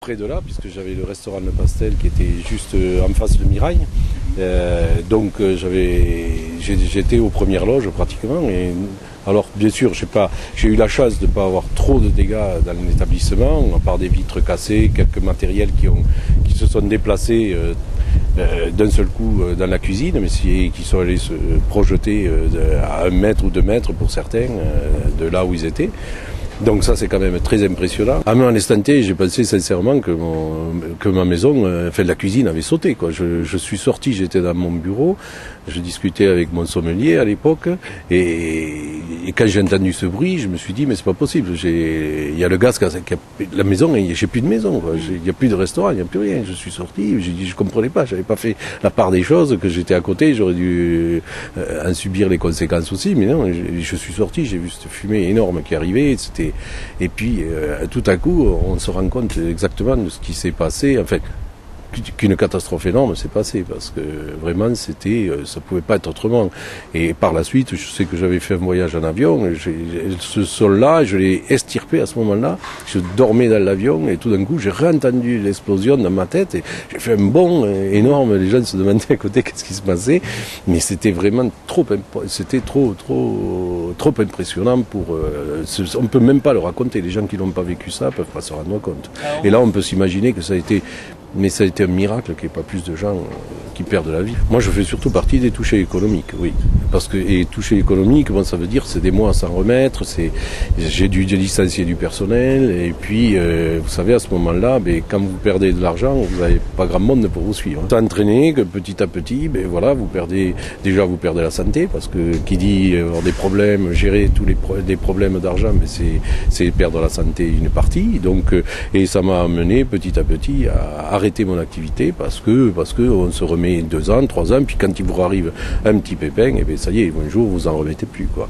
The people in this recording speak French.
Près de là, puisque j'avais le restaurant Le Pastel qui était juste en face de Mirail. Donc j'étais aux premières loges pratiquement. Et alors bien sûr, j'ai eu la chance de ne pas avoir trop de dégâts dans l'établissement, à part des vitres cassées, quelques matériels qui se sont déplacés d'un seul coup dans la cuisine, mais qui sont allés se projeter à 1 mètre ou 2 mètres pour certains de là où ils étaient. Donc ça c'est quand même très impressionnant. À un instant T, j'ai pensé sincèrement que ma maison, la cuisine avait sauté, quoi. Je suis sorti, j'étais dans mon bureau, je discutais avec mon sommelier à l'époque, et quand j'ai entendu ce bruit, je me suis dit mais c'est pas possible. Il y a le gaz la maison, j'ai plus de maison, quoi. Il n'y a plus de restaurant, il n'y a plus rien. Je suis sorti, j'ai dit je comprenais pas, j'avais pas fait la part des choses, que j'étais à côté, j'aurais dû en subir les conséquences aussi, mais non, je suis sorti, j'ai vu cette fumée énorme qui arrivait, et puis tout à coup on se rend compte exactement de ce qui s'est passé, en fait qu'une catastrophe énorme s'est passée, parce que vraiment ça pouvait pas être autrement. Et par la suite, je sais que j'avais fait un voyage en avion, ce sol-là, je l'ai extirpé à ce moment-là, je dormais dans l'avion et tout d'un coup j'ai réentendu l'explosion dans ma tête et j'ai fait un bond énorme. Les gens se demandaient à côté qu'est-ce qui se passait, mais c'était vraiment trop impressionnant on peut même pas le raconter. Les gens qui n'ont pas vécu ça peuvent pas se rendre compte. Et là on peut s'imaginer que ça a été un miracle qu'il n'y ait pas plus de gens qui perdent la vie. Moi, je fais surtout partie des touchés économiques, oui. Et touchés économiques, ça veut dire c'est des mois à s'en remettre, j'ai dû licencier du personnel, et puis, vous savez, à ce moment-là, quand vous perdez de l'argent, vous n'avez pas grand monde pour vous suivre. C'est entraîné que petit à petit, vous perdez la santé, parce que qui dit avoir des problèmes, gérer des problèmes d'argent, c'est perdre la santé une partie. Donc, et ça m'a amené petit à petit à arrêter mon activité parce que on se remet 2 ans, 3 ans, puis quand il vous arrive un petit pépin, ça y est, un jour vous en remettez plus, quoi.